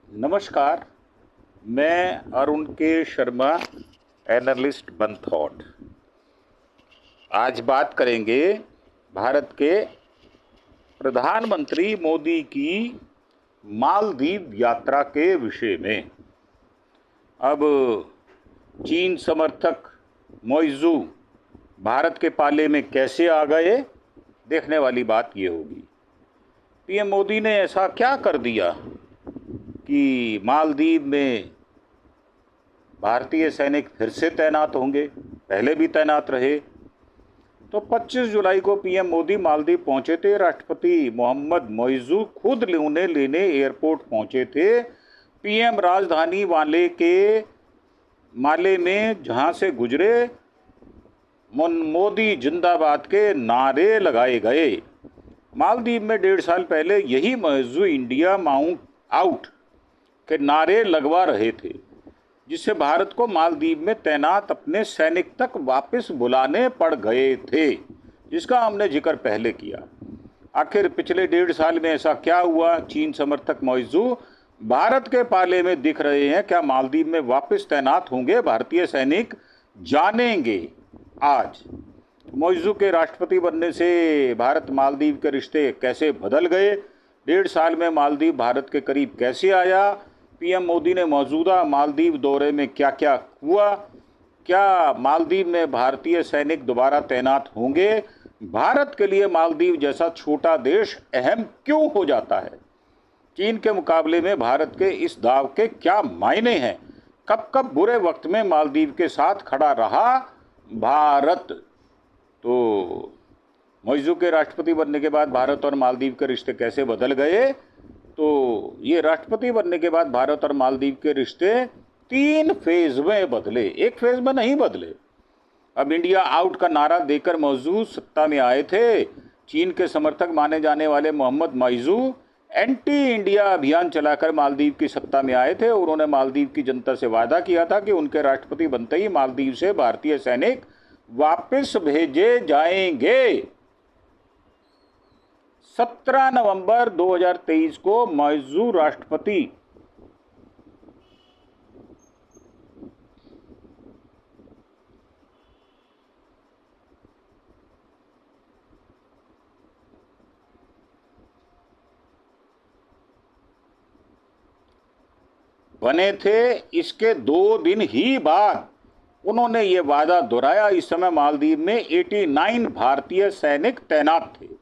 नमस्कार। मैं अरुण के शर्मा, एनालिस्ट बनथॉट। आज बात करेंगे भारत के प्रधानमंत्री मोदी की मालदीव यात्रा के विषय में। अब चीन समर्थक मौजू भारत के पाले में कैसे आ गए, देखने वाली बात ये होगी। पीएम मोदी ने ऐसा क्या कर दिया कि मालदीव में भारतीय सैनिक फिर से तैनात होंगे, पहले भी तैनात रहे। तो 25 जुलाई को पीएम मोदी मालदीव पहुंचे थे। राष्ट्रपति मोहम्मद मौइजू खुद उन्हें लेने एयरपोर्ट पहुंचे थे। पीएम राजधानी माले में जहां से गुजरे, मोदी जिंदाबाद के नारे लगाए गए। मालदीव में 1.5 साल पहले यही मौइजू इंडिया माउंट आउट के नारे लगवा रहे थे, जिससे भारत को मालदीव में तैनात अपने सैनिक तक वापस बुलाने पड़ गए थे, जिसका हमने जिक्र पहले किया। आखिर पिछले 1.5 साल में ऐसा क्या हुआ? चीन समर्थक मौइजू भारत के पाले में दिख रहे हैं। क्या मालदीव में वापस तैनात होंगे भारतीय सैनिक? जानेंगे आज। मौइजू के राष्ट्रपति बनने से भारत मालदीव के रिश्ते कैसे बदल गए, 1.5 साल में मालदीव भारत के करीब कैसे आया, पीएम मोदी ने मौजूदा मालदीव दौरे में क्या क्या हुआ, क्या मालदीव में भारतीय सैनिक दोबारा तैनात होंगे, भारत के लिए मालदीव जैसा छोटा देश अहम क्यों हो जाता है, चीन के मुकाबले में भारत के इस दाव के क्या मायने हैं, कब कब बुरे वक्त में मालदीव के साथ खड़ा रहा भारत। तो मौइजू के राष्ट्रपति बनने के बाद भारत और मालदीव के रिश्ते कैसे बदल गए? तो ये राष्ट्रपति बनने के बाद भारत और मालदीव के रिश्ते 3 फेज में बदले, एक फेज में नहीं बदले। अब इंडिया आउट का नारा देकर मौजू सत्ता में आए थे। चीन के समर्थक माने जाने वाले मोहम्मद मौइजू एंटी इंडिया अभियान चलाकर मालदीव की सत्ता में आए थे। उन्होंने मालदीव की जनता से वादा किया था कि उनके राष्ट्रपति बनते ही मालदीव से भारतीय सैनिक वापस भेजे जाएंगे। 17 नवंबर 2023 को मौइजू राष्ट्रपति बने थे। इसके 2 दिन ही बाद उन्होंने ये वादा दोहराया। इस समय मालदीव में 89 भारतीय सैनिक तैनात थे।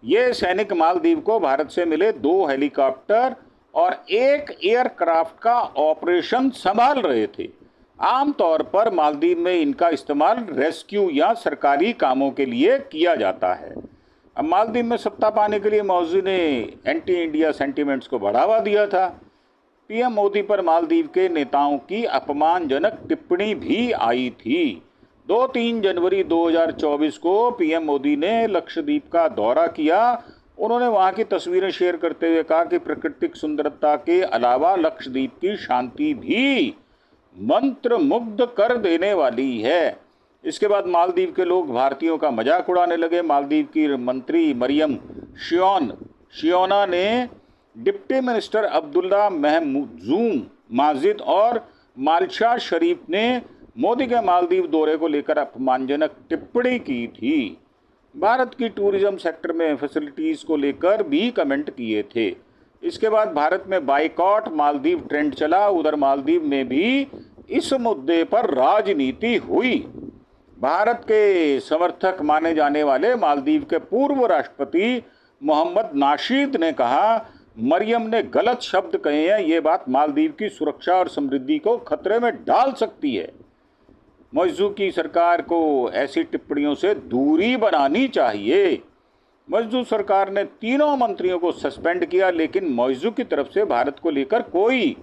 ये सैनिक मालदीव को भारत से मिले 2 हेलीकॉप्टर और 1 एयरक्राफ्ट का ऑपरेशन संभाल रहे थे। आमतौर पर मालदीव में इनका इस्तेमाल रेस्क्यू या सरकारी कामों के लिए किया जाता है। अब मालदीव में सत्ता पाने के लिए मौजू ने एंटी इंडिया सेंटिमेंट्स को बढ़ावा दिया था। पीएम मोदी पर मालदीव के नेताओं की अपमानजनक टिप्पणी भी आई थी। 2-3 जनवरी 2024 को पीएम मोदी ने लक्षद्वीप का दौरा किया। उन्होंने वहां की तस्वीरें शेयर करते हुए कहा कि प्राकृतिक सुंदरता के अलावा लक्षद्वीप की शांति भी मंत्रमुग्ध कर देने वाली है। इसके बाद मालदीव के लोग भारतीयों का मजाक उड़ाने लगे। मालदीव की मंत्री मरियम शियोना ने डिप्टी मिनिस्टर अब्दुल्ला महमूजूम माजिद और मालशा शरीफ ने मोदी के मालदीव दौरे को लेकर अपमानजनक टिप्पणी की थी। भारत की टूरिज्म सेक्टर में फैसिलिटीज़ को लेकर भी कमेंट किए थे। इसके बाद भारत में बाइकॉट मालदीव ट्रेंड चला। उधर मालदीव में भी इस मुद्दे पर राजनीति हुई। भारत के समर्थक माने जाने वाले मालदीव के पूर्व राष्ट्रपति मोहम्मद नाशीद ने कहा, मरियम ने गलत शब्द कहे हैं, ये बात मालदीव की सुरक्षा और समृद्धि को खतरे में डाल सकती है। मौइजू की सरकार को ऐसी टिप्पणियों से दूरी बनानी चाहिए। मौइजू सरकार ने तीनों मंत्रियों को सस्पेंड किया, लेकिन मौइजू की तरफ से भारत को लेकर कोई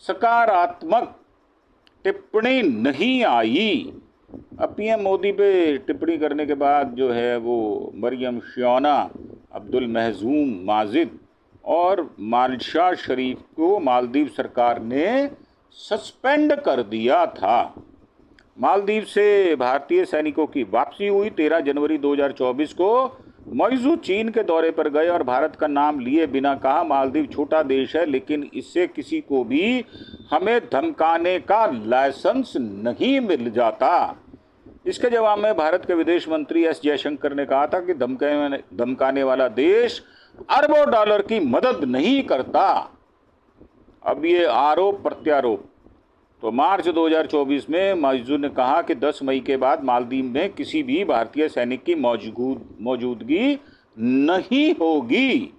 सकारात्मक टिप्पणी नहीं आई। अब पीएम मोदी पे टिप्पणी करने के बाद जो है वो मरियम शियोना, अब्दुल महजूम माजिद और मालशा शरीफ को मालदीव सरकार ने सस्पेंड कर दिया था। मालदीव से भारतीय सैनिकों की वापसी हुई। 13 जनवरी 2024 को मौजू चीन के दौरे पर गए और भारत का नाम लिए बिना कहा, मालदीव छोटा देश है लेकिन इससे किसी को भी हमें धमकाने का लाइसेंस नहीं मिल जाता। इसके जवाब में भारत के विदेश मंत्री एस जयशंकर ने कहा था कि धमकाने वाला देश अरबों डॉलर की मदद नहीं करता। अब ये आरोप प्रत्यारोप। तो मार्च 2024 में मौजू ने कहा कि 10 मई के बाद मालदीव में किसी भी भारतीय सैनिक की मौजूदगी नहीं होगी,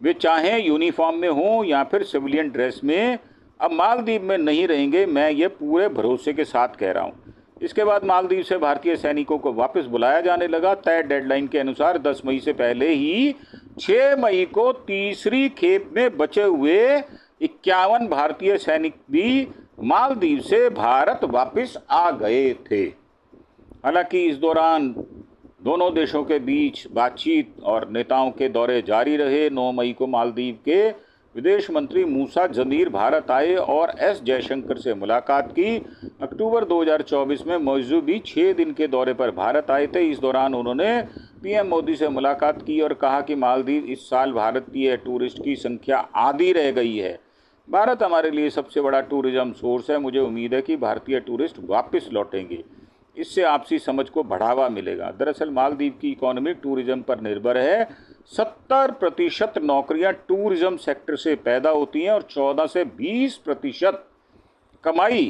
वे चाहे यूनिफॉर्म में हों या फिर सिविलियन ड्रेस में, अब मालदीव में नहीं रहेंगे, मैं ये पूरे भरोसे के साथ कह रहा हूँ। इसके बाद मालदीव से भारतीय सैनिकों को वापस बुलाया जाने लगा। तय डेडलाइन के अनुसार 10 मई से पहले ही 6 मई को तीसरी खेप में बचे हुए 51 भारतीय सैनिक भी मालदीव से भारत वापस आ गए थे। हालांकि इस दौरान दोनों देशों के बीच बातचीत और नेताओं के दौरे जारी रहे। 9 मई को मालदीव के विदेश मंत्री मूसा जमीर भारत आए और एस जयशंकर से मुलाकात की। अक्टूबर 2024 में मौजू भी 6 दिन के दौरे पर भारत आए थे। इस दौरान उन्होंने पीएम मोदी से मुलाकात की और कहा कि मालदीव इस साल भारतीय टूरिस्ट की संख्या आधी रह गई है। भारत हमारे लिए सबसे बड़ा टूरिज्म सोर्स है। मुझे उम्मीद है कि भारतीय टूरिस्ट वापस लौटेंगे, इससे आपसी समझ को बढ़ावा मिलेगा। दरअसल मालदीव की इकोनॉमी टूरिज्म पर निर्भर है। 70% नौकरियां टूरिज्म सेक्टर से पैदा होती हैं और 14 से 20% कमाई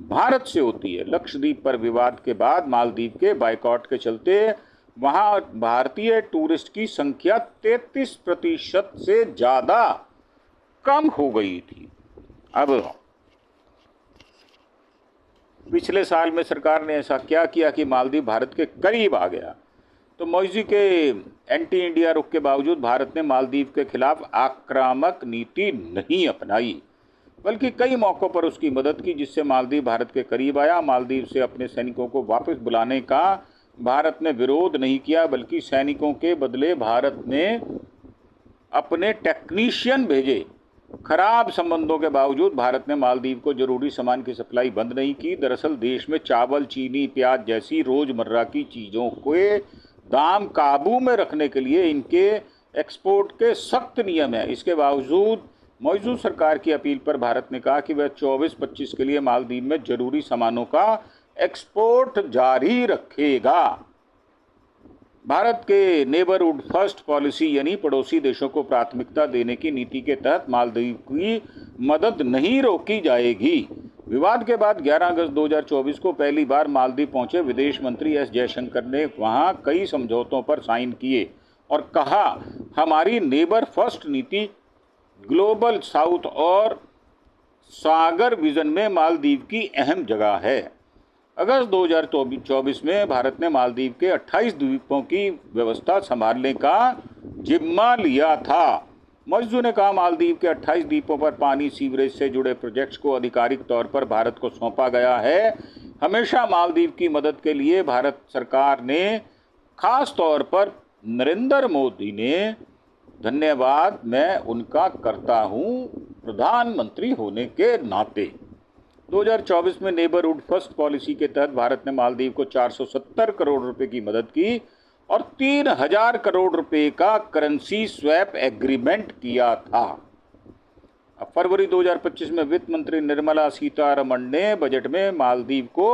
भारत से होती है। लक्षद्वीप पर विवाद के बाद मालदीव के बायकॉट के चलते वहां भारतीय टूरिस्ट की संख्या 33% से ज़्यादा कम हो गई थी। अब पिछले साल में सरकार ने ऐसा क्या किया कि मालदीव भारत के करीब आ गया। तो मौजू के एंटी इंडिया रुख के बावजूद भारत ने मालदीव के खिलाफ आक्रामक नीति नहीं अपनाई, बल्कि कई मौक़ों पर उसकी मदद की, जिससे मालदीव भारत के करीब आया। मालदीव से अपने सैनिकों को वापस बुलाने का भारत ने विरोध नहीं किया, बल्कि सैनिकों के बदले भारत ने अपने टेक्नीशियन भेजे। खराब संबंधों के बावजूद भारत ने मालदीव को जरूरी सामान की सप्लाई बंद नहीं की। दरअसल देश में चावल, चीनी, प्याज जैसी रोजमर्रा की चीज़ों के दाम काबू में रखने के लिए इनके एक्सपोर्ट के सख्त नियम हैं। इसके बावजूद मौजूद सरकार की अपील पर भारत ने कहा कि वह 24-25 के लिए मालदीव में जरूरी सामानों का एक्सपोर्ट जारी रखेगा। भारत के नेबरहुड फर्स्ट पॉलिसी यानी पड़ोसी देशों को प्राथमिकता देने की नीति के तहत मालदीव की मदद नहीं रोकी जाएगी। विवाद के बाद 11 अगस्त 2024 को पहली बार मालदीव पहुंचे विदेश मंत्री एस जयशंकर ने वहां कई समझौतों पर साइन किए और कहा, हमारी नेबर फर्स्ट नीति ग्लोबल साउथ और सागर विजन में मालदीव की अहम जगह है। अगस्त 2024 में भारत ने मालदीव के 28 द्वीपों की व्यवस्था संभालने का जिम्मा लिया था। मौजू ने कहा, मालदीव के 28 द्वीपों पर पानी सीवरेज से जुड़े प्रोजेक्ट्स को आधिकारिक तौर पर भारत को सौंपा गया है। हमेशा मालदीव की मदद के लिए भारत सरकार ने खास तौर पर नरेंद्र मोदी ने धन्यवाद मैं उनका करता हूं प्रधानमंत्री होने के नाते। 2024 में नेबरहुड फर्स्ट पॉलिसी के तहत भारत ने मालदीव को 470 करोड़ रुपए की मदद की और 3000 करोड़ रुपए का करेंसी स्वैप एग्रीमेंट किया था। अब फरवरी 2025 में वित्त मंत्री निर्मला सीतारमण ने बजट में मालदीव को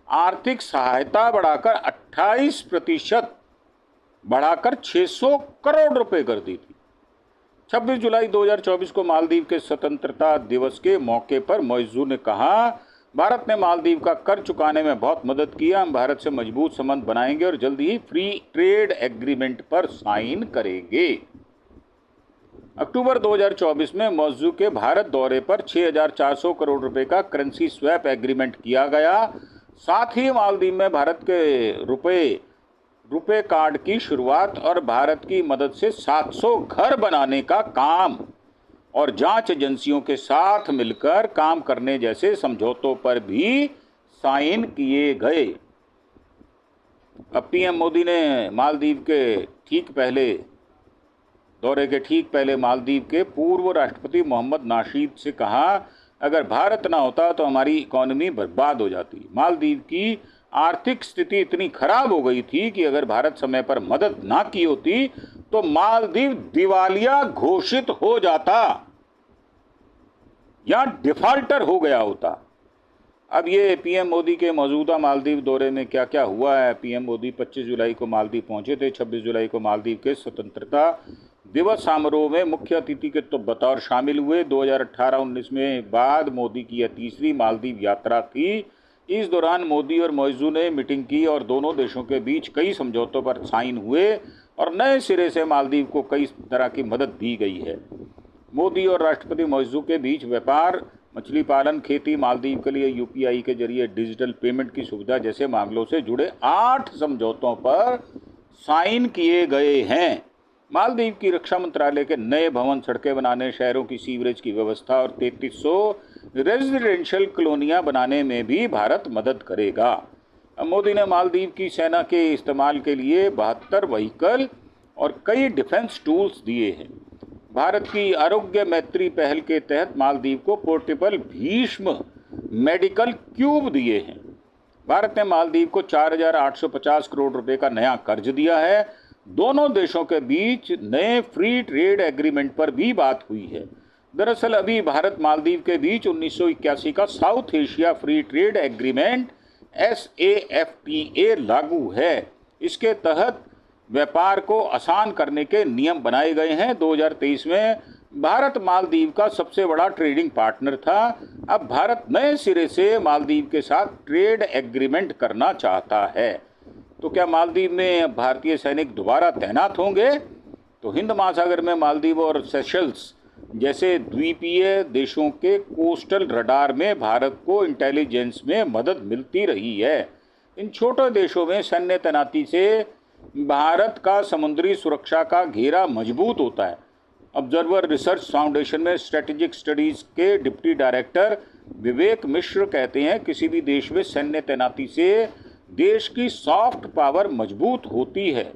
आर्थिक सहायता बढ़ाकर 28% बढ़ाकर 600 करोड़ रुपए कर दी थी। 26 जुलाई 2024 को मालदीव के स्वतंत्रता दिवस के मौके पर मौजू ने कहा, भारत ने मालदीव का कर चुकाने में बहुत मदद किया। हम भारत से मजबूत संबंध बनाएंगे और जल्द ही फ्री ट्रेड एग्रीमेंट पर साइन करेंगे। अक्टूबर 2024 में मौजू के भारत दौरे पर 6400 करोड़ रुपए का करेंसी स्वैप एग्रीमेंट किया गया। साथ ही मालदीव में भारत के रुपए कार्ड की शुरुआत और भारत की मदद से 700 घर बनाने का काम और जांच एजेंसियों के साथ मिलकर काम करने जैसे समझौतों पर भी साइन किए गए। अब पीएम मोदी ने मालदीव के दौरे के ठीक पहले मालदीव के पूर्व राष्ट्रपति मोहम्मद नाशीद से कहा, अगर भारत ना होता तो हमारी इकोनॉमी बर्बाद हो जाती। मालदीव की आर्थिक स्थिति इतनी खराब हो गई थी कि अगर भारत समय पर मदद ना की होती तो मालदीव दिवालिया घोषित हो जाता या डिफॉल्टर हो गया होता। अब ये पीएम मोदी के मौजूदा मालदीव दौरे में क्या क्या हुआ है। पीएम मोदी 25 जुलाई को मालदीव पहुंचे थे। 26 जुलाई को मालदीव के स्वतंत्रता दिवस समारोह में मुख्य अतिथि के बतौर शामिल हुए। 2018-19 में बाद मोदी की यह तीसरी मालदीव यात्रा थी। इस दौरान मोदी और मौइजू ने मीटिंग की और दोनों देशों के बीच कई समझौतों पर साइन हुए और नए सिरे से मालदीव को कई तरह की मदद दी गई है। मोदी और राष्ट्रपति मौइजू के बीच व्यापार, मछली पालन, खेती, मालदीव के लिए यूपीआई के जरिए डिजिटल पेमेंट की सुविधा जैसे मामलों से जुड़े 8 समझौतों पर साइन किए गए हैं। मालदीव की रक्षा मंत्रालय के नए भवन, सड़कें बनाने, शहरों की सीवरेज की व्यवस्था और 3300 रेजिडेंशियल कॉलोनियां बनाने में भी भारत मदद करेगा। अब मोदी ने मालदीव की सेना के इस्तेमाल के लिए 72 व्हीकल और कई डिफेंस टूल्स दिए हैं। भारत की आरोग्य मैत्री पहल के तहत मालदीव को पोर्टेबल भीष्म मेडिकल क्यूब दिए हैं। भारत ने मालदीव को 4,850 करोड़ रुपए का नया कर्ज दिया है। दोनों देशों के बीच नए फ्री ट्रेड एग्रीमेंट पर भी बात हुई है। दरअसल अभी भारत मालदीव के बीच 1981 का south Asia free trade agreement SAFTA लागू है। इसके तहत व्यापार को आसान करने के नियम बनाए गए हैं। 2023 में भारत मालदीव का सबसे बड़ा ट्रेडिंग पार्टनर था। अब भारत नए सिरे से मालदीव के साथ ट्रेड एग्रीमेंट करना चाहता है। तो क्या मालदीव में भारतीय सैनिक दोबारा तैनात होंगे? तो हिंद महासागर में मालदीव और सेशल्स जैसे द्वीपीय देशों के कोस्टल रडार में भारत को इंटेलिजेंस में मदद मिलती रही है। इन छोटे देशों में सैन्य तैनाती से भारत का समुद्री सुरक्षा का घेरा मजबूत होता है। ऑब्जर्वर रिसर्च फाउंडेशन में स्ट्रेटेजिक स्टडीज के डिप्टी डायरेक्टर विवेक मिश्र कहते हैं, किसी भी देश में सैन्य तैनाती से देश की सॉफ्ट पावर मजबूत होती है।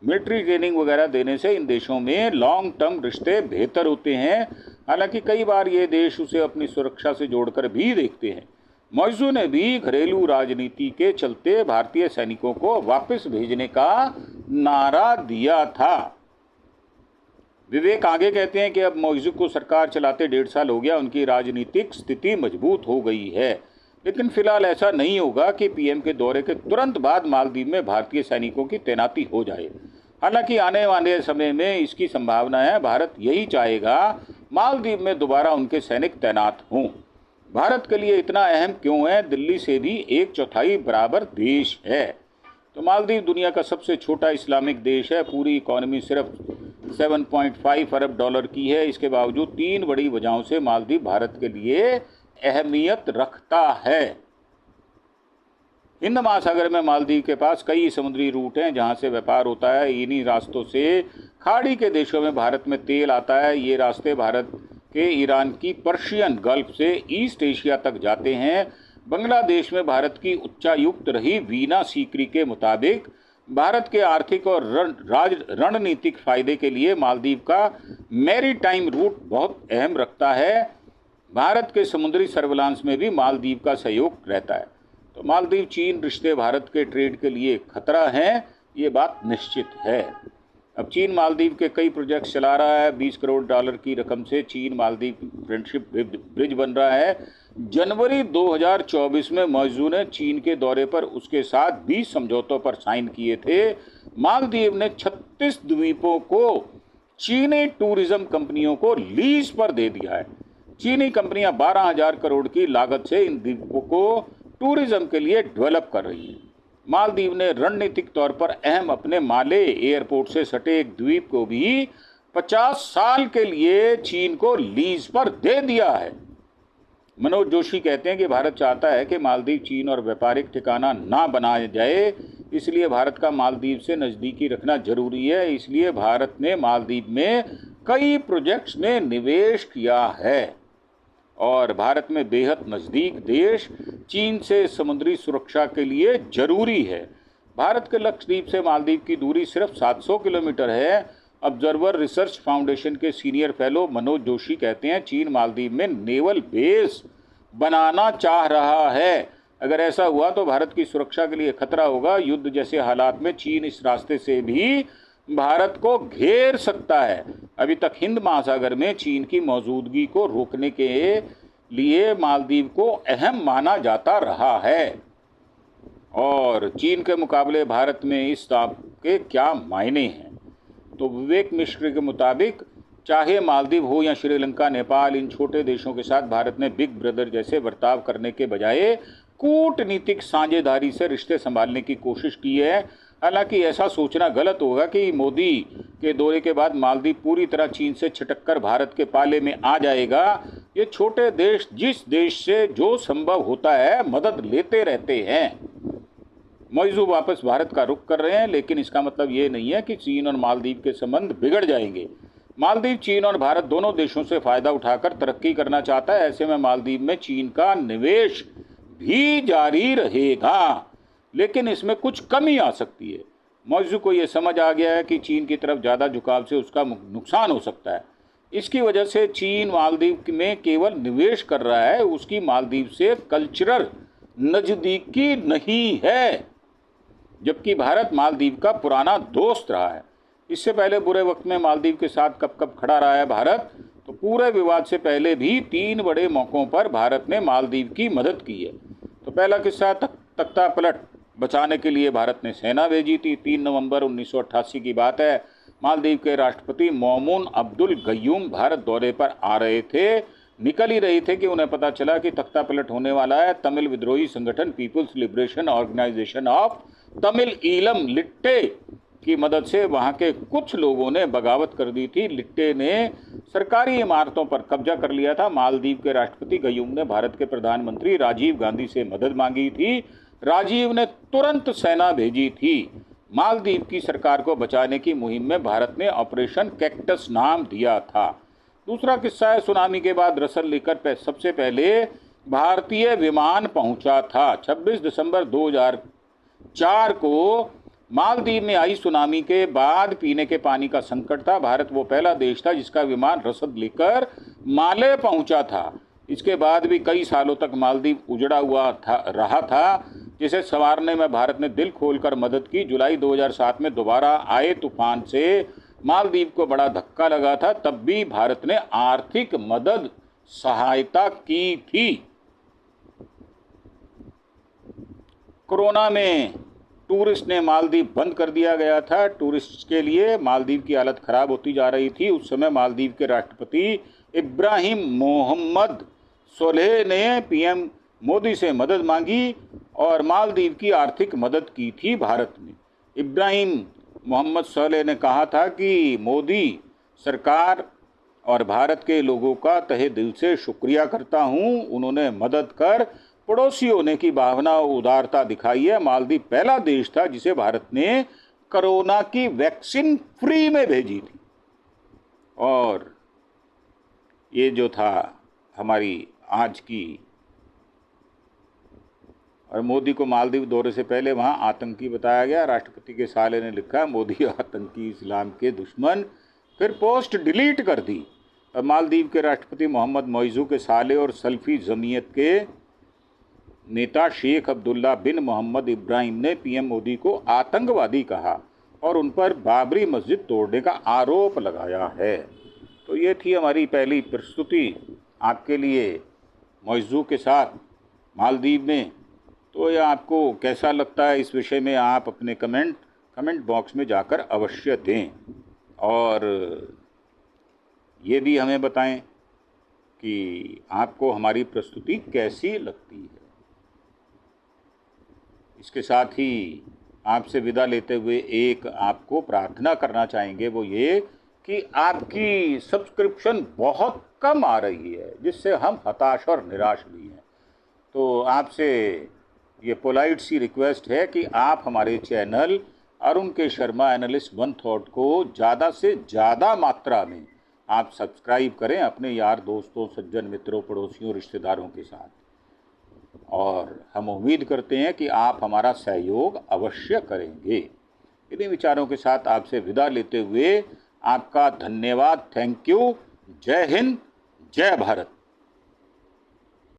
मिलिट्री ट्रेनिंग वगैरह देने से इन देशों में लॉन्ग टर्म रिश्ते बेहतर होते हैं। हालांकि कई बार ये देश उसे अपनी सुरक्षा से जोड़कर भी देखते हैं। मौइजू ने भी घरेलू राजनीति के चलते भारतीय सैनिकों को वापस भेजने का नारा दिया था। विवेक आगे कहते हैं कि अब मौइजू को सरकार चलाते 1.5 साल हो गया, उनकी राजनीतिक स्थिति मजबूत हो गई है। लेकिन फिलहाल ऐसा नहीं होगा कि पीएम के दौरे के तुरंत बाद मालदीव में भारतीय सैनिकों की तैनाती हो जाए। हालांकि आने वाले समय में इसकी संभावना है। भारत यही चाहेगा मालदीव में दोबारा उनके सैनिक तैनात हों। भारत के लिए इतना अहम क्यों है? दिल्ली से भी 1/4 बराबर देश है। तो मालदीव दुनिया का सबसे छोटा इस्लामिक देश है। पूरी इकॉनमी सिर्फ 7.5 अरब डॉलर की है। इसके बावजूद 3 बड़ी वजहों से मालदीव भारत के लिए अहमियत रखता है। हिंद महासागर में मालदीव के पास कई समुद्री रूट हैं जहां से व्यापार होता है। इन्हीं रास्तों से खाड़ी के देशों में भारत में तेल आता है। ये रास्ते भारत के ईरान की पर्शियन गल्फ से ईस्ट एशिया तक जाते हैं। बांग्लादेश में भारत की उच्चायुक्त रही वीना सीकरी के मुताबिक भारत के आर्थिक और रणनीतिक फायदे के लिए मालदीव का मैरीटाइम रूट बहुत अहम रखता है। भारत के समुद्री सर्विलांस में भी मालदीव का सहयोग रहता है। तो मालदीव चीन रिश्ते भारत के ट्रेड के लिए खतरा हैं, ये बात निश्चित है। अब चीन मालदीव के कई प्रोजेक्ट्स चला रहा है। 20 करोड़ डॉलर की रकम से चीन मालदीव फ्रेंडशिप ब्रिज बन रहा है। जनवरी 2024 में मौइजू ने चीन के दौरे पर उसके साथ 20 समझौतों पर साइन किए थे। मालदीव ने 36 द्वीपों को चीनी टूरिज्म कंपनियों को लीज पर दे दिया है। चीनी कंपनियां 12,000 करोड़ की लागत से इन द्वीपों को टूरिज्म के लिए डेवलप कर रही हैं। मालदीव ने रणनीतिक तौर पर अहम अपने माले एयरपोर्ट से सटे एक द्वीप को भी 50 साल के लिए चीन को लीज पर दे दिया है। मनोज जोशी कहते हैं कि भारत चाहता है कि मालदीव चीन और व्यापारिक ठिकाना ना बनाया जाए, इसलिए भारत का मालदीव से नज़दीकी रखना जरूरी है। इसलिए भारत ने मालदीव में कई प्रोजेक्ट्स में निवेश किया है और भारत में बेहद नज़दीक देश चीन से समुद्री सुरक्षा के लिए जरूरी है। भारत के लक्षद्वीप से मालदीव की दूरी सिर्फ 700 किलोमीटर है। ऑब्जर्वर रिसर्च फाउंडेशन के सीनियर फेलो मनोज जोशी कहते हैं, चीन मालदीव में नेवल बेस बनाना चाह रहा है। अगर ऐसा हुआ तो भारत की सुरक्षा के लिए खतरा होगा। युद्ध जैसे हालात में चीन इस रास्ते से भी भारत को घेर सकता है। अभी तक हिंद महासागर में चीन की मौजूदगी को रोकने के लिए मालदीव को अहम माना जाता रहा है। और चीन के मुकाबले भारत में इस दाव के क्या मायने हैं? तो विवेक मिश्र के मुताबिक चाहे मालदीव हो या श्रीलंका, नेपाल, इन छोटे देशों के साथ भारत ने बिग ब्रदर जैसे बर्ताव करने के बजाय कूटनीतिक साझेदारी से रिश्ते संभालने की कोशिश की है। हालांकि ऐसा सोचना गलत होगा कि मोदी के दौरे के बाद मालदीव पूरी तरह चीन से छिटककर भारत के पाले में आ जाएगा। ये छोटे देश जिस देश से जो संभव होता है मदद लेते रहते हैं। मौजू वापस भारत का रुख कर रहे हैं, लेकिन इसका मतलब ये नहीं है कि चीन और मालदीव के संबंध बिगड़ जाएंगे। मालदीव चीन और भारत दोनों देशों से फायदा उठाकर तरक्की करना चाहता है। ऐसे में मालदीव में चीन का निवेश भी जारी रहेगा, लेकिन इसमें कुछ कमी आ सकती है। मौजू को यह समझ आ गया है कि चीन की तरफ ज़्यादा झुकाव से उसका नुकसान हो सकता है। इसकी वजह से चीन मालदीव में केवल निवेश कर रहा है, उसकी मालदीव से कल्चरल नज़दीकी नहीं है, जबकि भारत मालदीव का पुराना दोस्त रहा है। इससे पहले बुरे वक्त में मालदीव के साथ कब कब खड़ा रहा है भारत, तो पूरे विवाद से पहले भी 3 बड़े मौक़ों पर भारत ने मालदीव की मदद की है। तो पहला किस्सा तख्ता पलट बचाने के लिए भारत ने सेना भेजी थी। 3 नवंबर 1988 की बात है। मालदीव के राष्ट्रपति मौमून अब्दुल गयूम भारत दौरे पर आ रहे थे, निकल ही रहे थे कि उन्हें पता चला कि तख्ता पलट होने वाला है। तमिल विद्रोही संगठन people's liberation organisation of Tamil Eelam LTTE की मदद से वहां के कुछ लोगों ने बगावत कर दी थी। लिट्टे ने सरकारी इमारतों पर कब्जा कर लिया था। मालदीव के राष्ट्रपति गयूम ने भारत के प्रधानमंत्री राजीव गांधी से मदद मांगी थी। राजीव ने तुरंत सेना भेजी थी। मालदीव की सरकार को बचाने की मुहिम में भारत ने ऑपरेशन कैक्टस नाम दिया था। दूसरा किस्सा है सुनामी के बाद रसल लेकर सबसे पहले भारतीय विमान पहुंचा था। 26 दिसंबर 2004 को मालदीव में आई सुनामी के बाद पीने के पानी का संकट था। भारत वो पहला देश था जिसका विमान रसद लेकर माले पहुंचा था। इसके बाद भी कई सालों तक मालदीव उजड़ा हुआ रहा था, जिसे संवारने में भारत ने दिल खोलकर मदद की। जुलाई 2007 में दोबारा आए तूफान से मालदीव को बड़ा धक्का लगा था, तब भी भारत ने आर्थिक मदद सहायता की थी। कोरोना में टूरिस्ट ने मालदीव बंद कर दिया गया था। टूरिस्ट के लिए मालदीव की हालत खराब होती जा रही थी। उस समय मालदीव के राष्ट्रपति इब्राहिम मोहम्मद सोलेह ने पीएम मोदी से मदद मांगी और मालदीव की आर्थिक मदद की थी भारत ने। इब्राहिम मोहम्मद सोलेह ने कहा था कि मोदी सरकार और भारत के लोगों का तहे दिल से शुक्रिया करता हूं। उन्होंने मदद कर पड़ोसी होने की भावना और उदारता दिखाई है। मालदीव पहला देश था जिसे भारत ने कोरोना की वैक्सीन फ्री में भेजी थी। और ये जो था हमारी आज की, और मोदी को मालदीव दौरे से पहले वहाँ आतंकी बताया गया। राष्ट्रपति के साले ने लिखा मोदी आतंकी, इस्लाम के दुश्मन, फिर पोस्ट डिलीट कर दी। और मालदीव के राष्ट्रपति मोहम्मद मोइज़ू के साले और सल्फी जमीयत के नेता शेख अब्दुल्ला बिन मोहम्मद इब्राहिम ने पीएम मोदी को आतंकवादी कहा और उन पर बाबरी मस्जिद तोड़ने का आरोप लगाया है। तो ये थी हमारी पहली प्रस्तुति आपके लिए मोइज़ू के साथ मालदीव में। तो यह आपको कैसा लगता है इस विषय में आप अपने कमेंट बॉक्स में जाकर अवश्य दें, और ये भी हमें बताएं कि आपको हमारी प्रस्तुति कैसी लगती है। इसके साथ ही आपसे विदा लेते हुए एक आपको प्रार्थना करना चाहेंगे, वो ये कि आपकी सब्सक्रिप्शन बहुत कम आ रही है, जिससे हम हताश और निराश भी हैं। तो आपसे ये पोलाइट सी रिक्वेस्ट है कि आप हमारे चैनल अरुण के शर्मा एनालिस्ट वन थॉट को ज़्यादा से ज़्यादा मात्रा में आप सब्सक्राइब करें अपने यार दोस्तों, सज्जन मित्रों, पड़ोसियों, रिश्तेदारों के साथ। और हम उम्मीद करते हैं कि आप हमारा सहयोग अवश्य करेंगे। इन्हीं विचारों के साथ आपसे विदा लेते हुए आपका धन्यवाद। Thank you. जय हिंद, जय भारत।